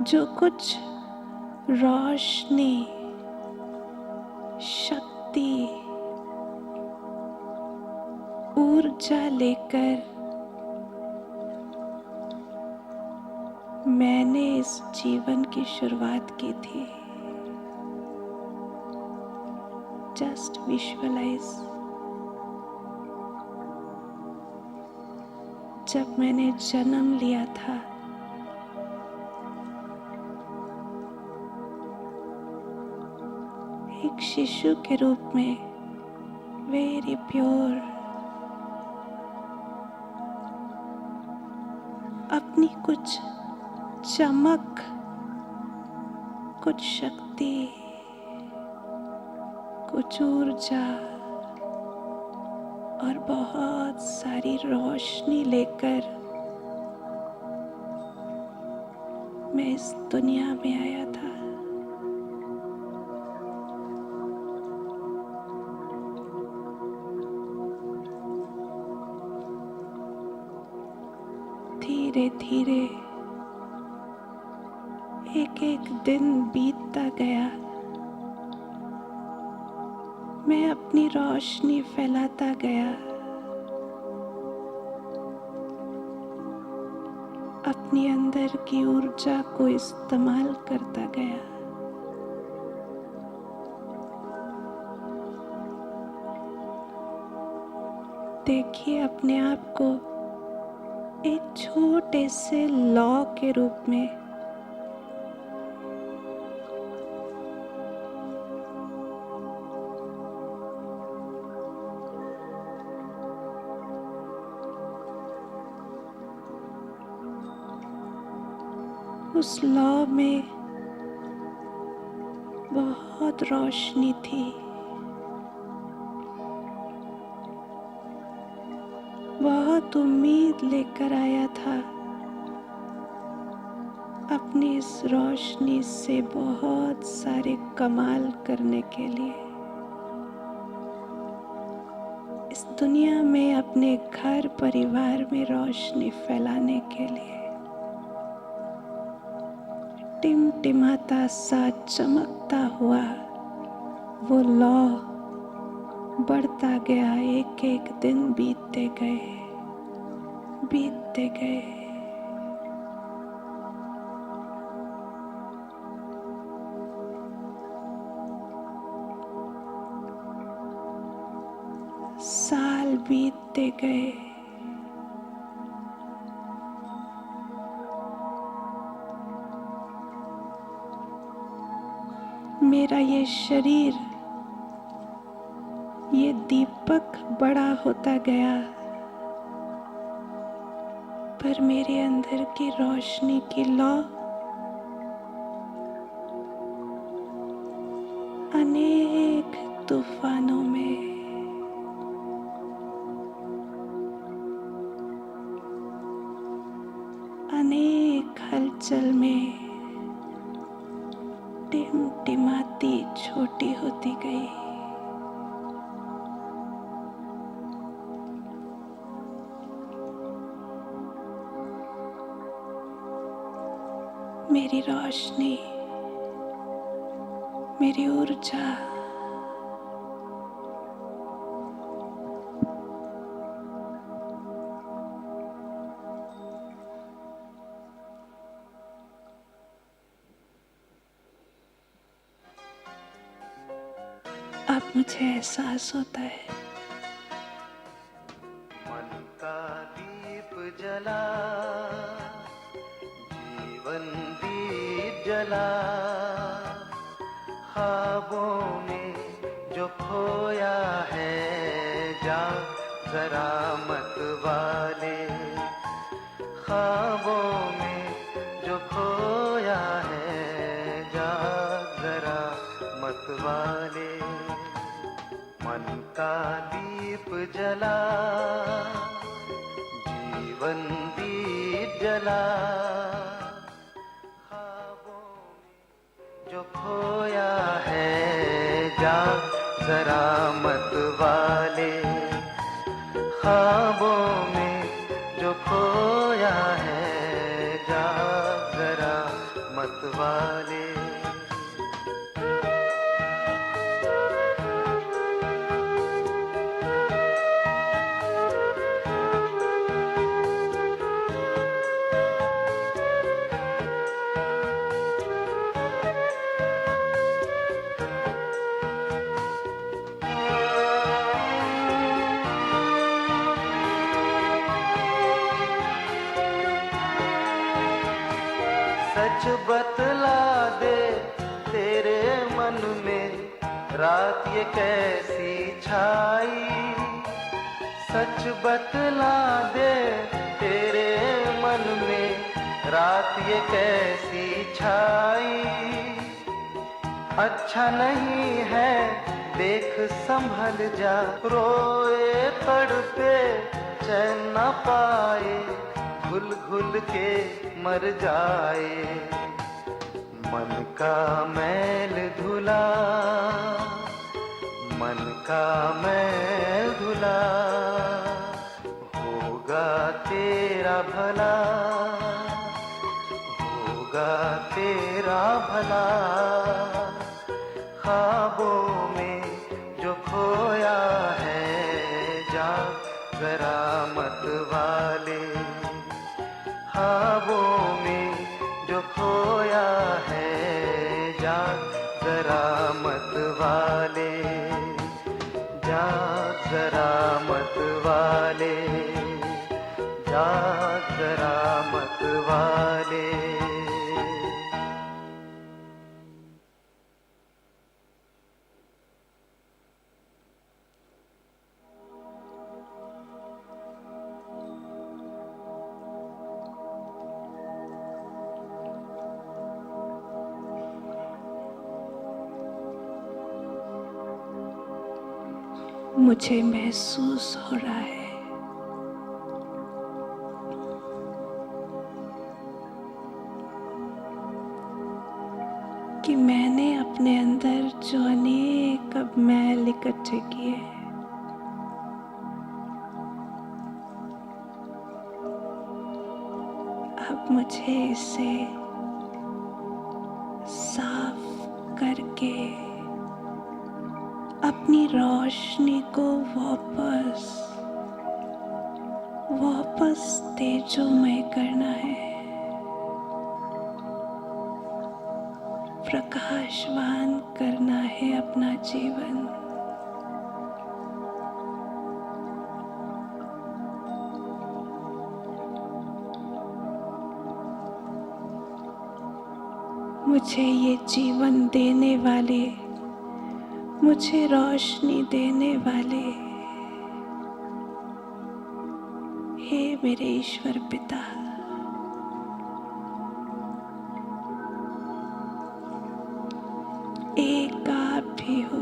जो कुछ रोशनी, शक्ति, ऊर्जा लेकर मैंने इस जीवन की शुरुआत की थी। जस्ट विजुअलाइज, जब मैंने जन्म लिया था एक शिशु के रूप में, वेरी प्योर, अपनी कुछ चमक, कुछ शक्ति, कुछ ऊर्जा और बहुत सारी रोशनी लेकर मैं इस दुनिया में आया था। धीरे धीरे एक एक दिन बीतता गया। मैं अपनी रोशनी फैलाता गया, अपनी अंदर की ऊर्जा को इस्तेमाल करता गया। देखिए अपने आप को एक छोटे से लॉ के रूप में, उस लॉ में बहुत रोशनी थी, बहुत उम्मीद लेकर आया था। अपनी इस रोशनी से बहुत सारे कमाल करने के लिए, इस दुनिया में अपने घर परिवार में रोशनी फैलाने के लिए। टिमटिमाता सा चमकता हुआ वो लौ बढ़ता गया। एक एक दिन बीतते गए, बीतते गए। साल बीतते गए। मेरा ये शरीर, ये दीपक बड़ा होता गया। पर मेरे अंदर की रोशनी की लौ अनेक तूफानों में अनेक हलचल में टिमटिमाती छोटी होती गई। मेरी रोशनी, मेरी ऊर्जा अब मुझे एहसास होता है मन का दीप जला, जीवन दीप जला, ख्वाबों में जो खोया है जा जरा मत वाले, ख्वाबों में जो खोया है जा जरा मत वाले। मन का दीप जला, जीवन दीप जला, ख्वाबों में जो खोया है जा जरा मत वाले, ख्वाबों में जो खोया है जा जरा मत वाले। सच बतला दे तेरे मन में रात ये कैसी छाई, सच बतला दे तेरे मन में रात ये कैसी छाई। अच्छा नहीं है देख संभल जा, रोए तड़पे चैन न पाए, घुल घुल के मर जाए। मन का मैल धुला, मन का मैल धुला, होगा तेरा भला, होगा तेरा भला। ख्वाबों में जो खोया है जा जरा मत वाले, ख्वाबों में जो खोया है जा जरा मत वाले, जा जरा मत वाले, जा जरा मत वाले। मुझे महसूस हो रहा है कि मैंने अपने अंदर जो अनेक अब मैल इकट्ठे किए अब मुझे इसे साफ करके अपनी रोशनी को वापस तेजोमय करना है, प्रकाशवान करना है अपना जीवन। मुझे ये जीवन देने वाले, मुझे रोशनी देने वाले हे मेरे ईश्वर पिता, एक आप भी हो।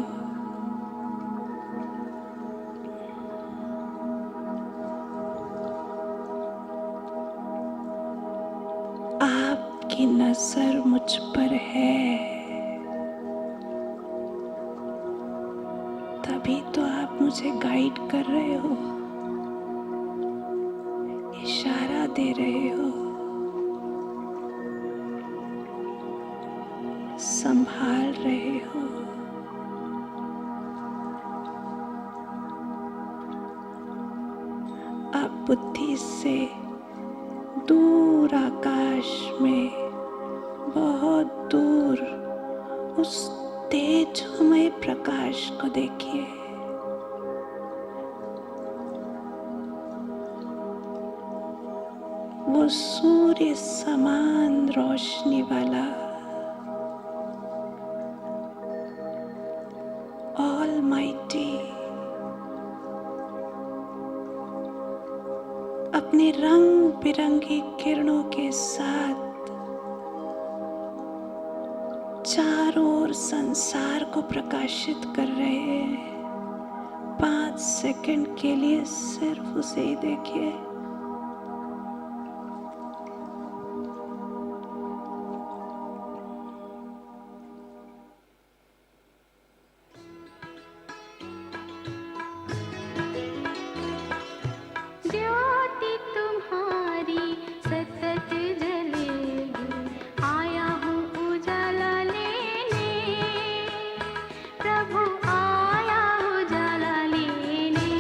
आपकी नजर मुझ पर है, तभी तो आप मुझे गाइड कर रहे हो, इशारा दे रहे हो, संभाल रहे हो। आप बुद्धि से दूर आकाश में, बहुत दूर उस तेजोमय प्रकाश को देखिए। वो सूर्य समान रोशनी वाला ऑलमाइटी अपने रंग बिरंगी किरणों के साथ चारों ओर संसार को प्रकाशित कर रहे हैं। 5 सेकंड के लिए सिर्फ उसे ही देखिए। ज्योति तुम्हारी सतत जलेगी, आया हूँ उजाला लेने, प्रभु आया उजाला लेने।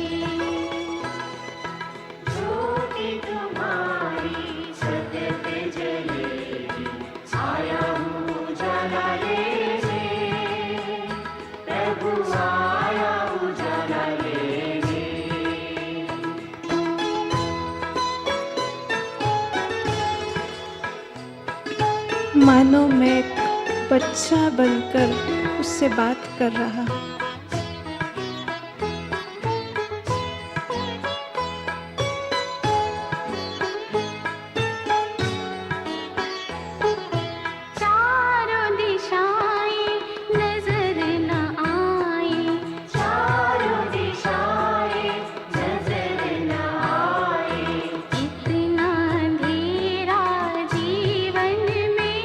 ज्योति तुम्हारी सतत जलेगी, आया हूँ उजाला लेने, प्रभु आया उजाला लेने। मानो मैं एक बच्चा बनकर उससे बात कर रहा हूँ। चारों दिशाएं नजर न आए, चारों दिशाएं नजर न आए। इतना अंधेरा जीवन में,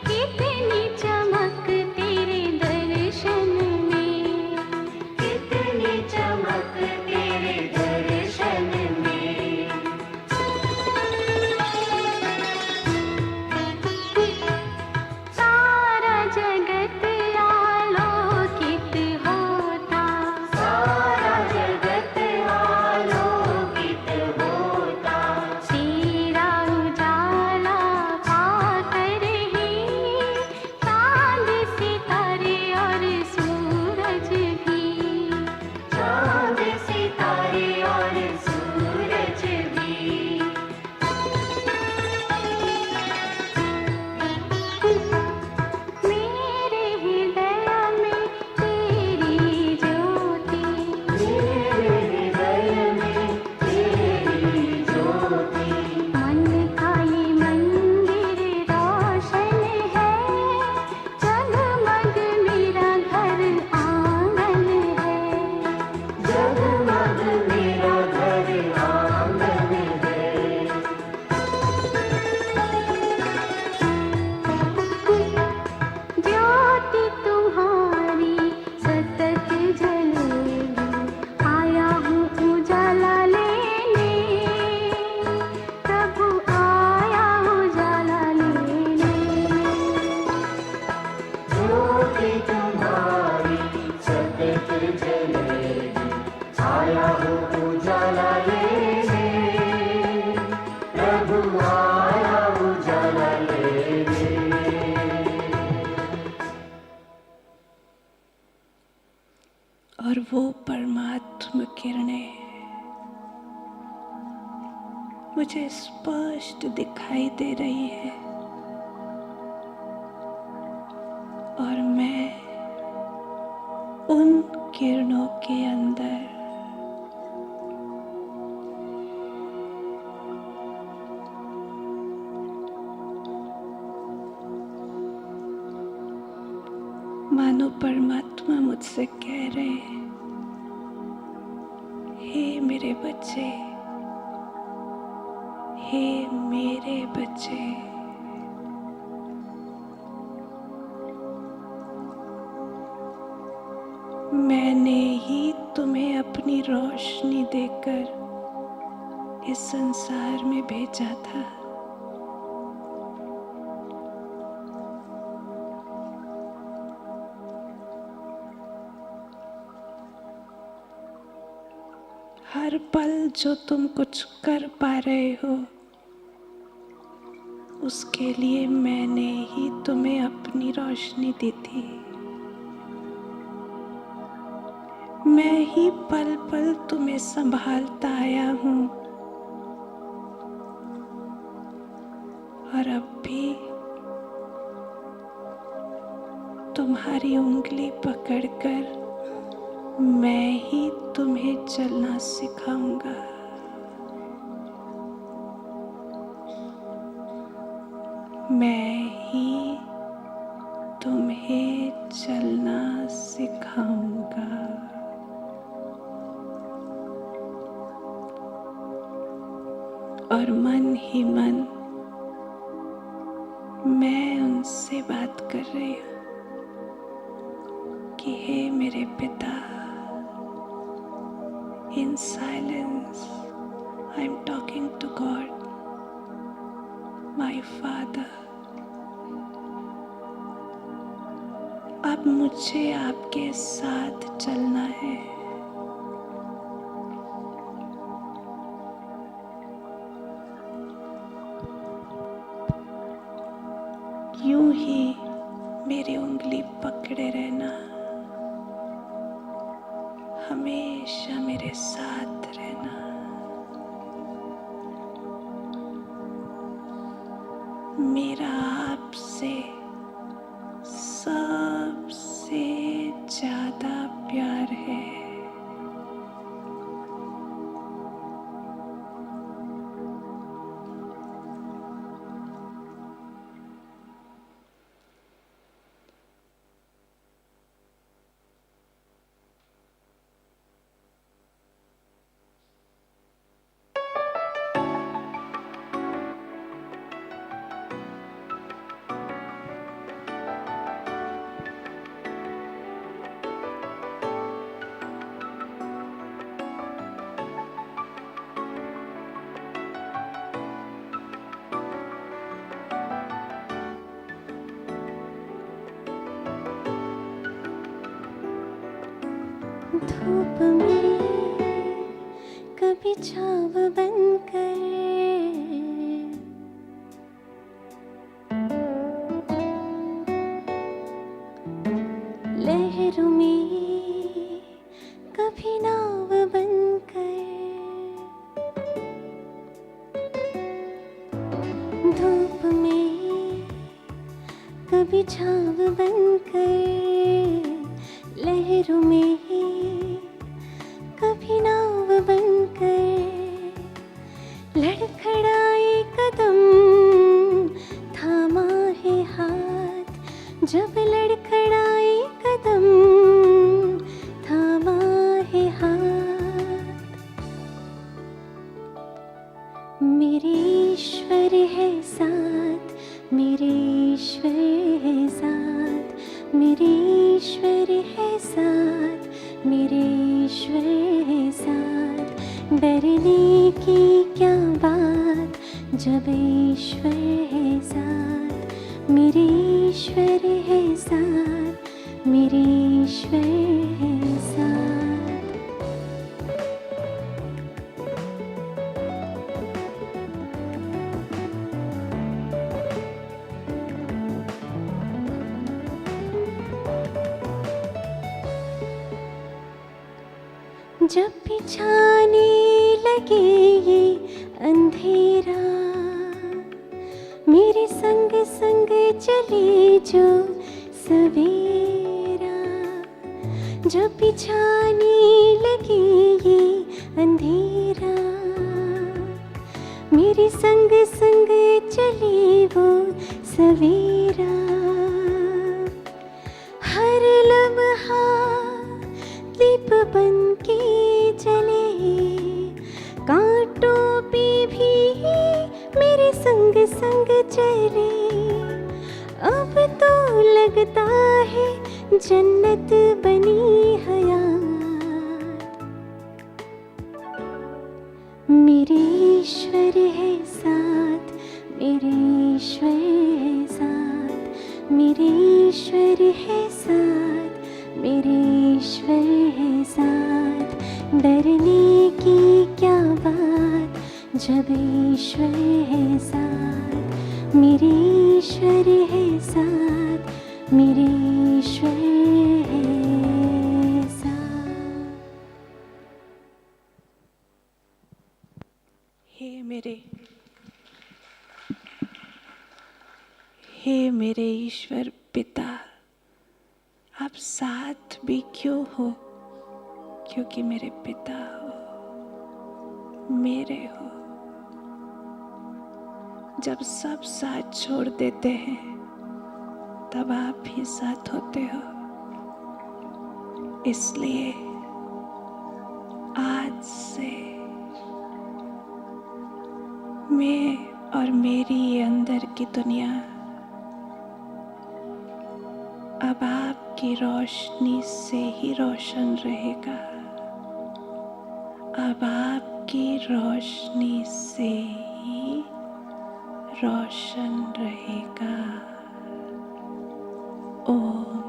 कितनी चमक तेरे दर्शन में, कितनी चमक तेरे दर्शन में। सारा जगत आलोकित होता, सारा जगत आलोकित होता। तेरा उजाला पाकर ही चांद सितारे और सूरज भी, चांद सितारे और सूरज भी। मेरे हृदय में तेरी ज्योति, मेरे हृदय में तेरी ज्योति। मन का ये मंदिर रोशन है, जगमग मेरा घर आंगन है, जगमग मेरा घर आंगन है। ज्योति तुम्हारी सतत जलेगी, आया हूँ उजाला लेने, प्रभु आया उजाला लेने। ज्योति तुम्हारी सतत जलेगी, आया हूँ उजाला लेने, प्रभु आया उजाला लेने। और वो परमात्मा किरणें मुझे स्पष्ट दिखाई दे रही है, और मैं उन किरणों के अंदर परमात्मा मुझसे कह रहे हैं, हे मेरे बच्चे, हे मेरे बच्चे, मैंने ही तुम्हें अपनी रोशनी देकर इस संसार में भेजा था। हर पल जो तुम कुछ कर पा रहे हो, उसके लिए मैंने ही तुम्हें अपनी रोशनी दी थी। मैं ही पल पल तुम्हें संभालता आया हूँ, और अब भी तुम्हारी उंगली पकड़कर मैं ही तुम्हें चलना सिखाऊंगा। मैं ही तुम्हें चलना सिखाऊंगा। और मन ही मन मैं उनसे बात कर रही हूँ कि हे मेरे पिता, in silence I'm talking to God, my Father. अब मुझे आपके साथ चलना है। यूं ही मेरी उंगली पकड़े रहना, हमेशा मेरे साथ रहना। मेरा आपसे सबसे ज्यादा प्यार है। धूप में कभी छाव बनकर, लहरों में कभी नाव बनकर, धूप में कभी छाव बनकर, लहरों में कभी नाव बनकर, लड़खड़ाए कदम थामा है हाथ, जब लड़खड़ाए कदम थामा है हाथ। मेरे ईश्वर है साथ, मेरे ईश्वर है साथ, मेरे ईश्वर है साथ, मेरे ईश्वर है साथ। डरने की क्या बात जब ईश्वर है साथ, मेरे ईश्वर है साथ, मेरे ईश्वर है साथ। जब भी छाने लगे ये अंधेरा, मेरे संग संग चले जो सवेरा। जब भी छाने लगे ये अंधेरा, मेरे संग संग चले वो सवेरा। हर लब संग चले, अब तो लगता है जन्नत बनी हयात। मेरे ईश्वर है साथ, मेरे ईश्वर है साथ, मेरे ईश्वर है साथ, मेरे ईश्वर है साथ। डरने की क्या बात जब ईश्वर है साथ, मेरे ईश्वर है साथ, मेरे ईश्वर है साथ। हे मेरे ईश्वर पिता, आप साथ भी क्यों हो? क्योंकि मेरे पिता हो, मेरे हो। जब सब साथ छोड़ देते हैं तब आप भी साथ होते हो। इसलिए आज से मैं और मेरी ये अंदर की दुनिया अब आपकी रोशनी से ही रोशन रहेगा। अब आपकी रोशनी से ही रोशन रहेगा। ओम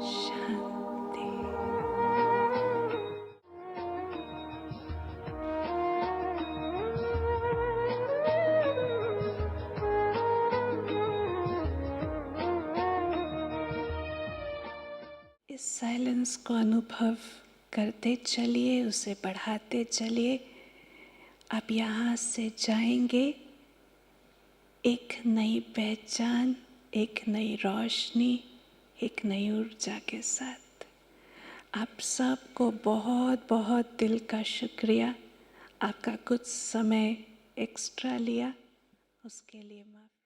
शांति। इस साइलेंस को अनुभव करते चलिए, उसे बढ़ाते चलिए। आप यहाँ से जाएंगे एक नई पहचान, एक नई रोशनी, एक नई ऊर्जा के साथ। आप सबको बहुत बहुत दिल का शुक्रिया। आपका कुछ समय एक्स्ट्रा लिया, उसके लिए माफ़ी।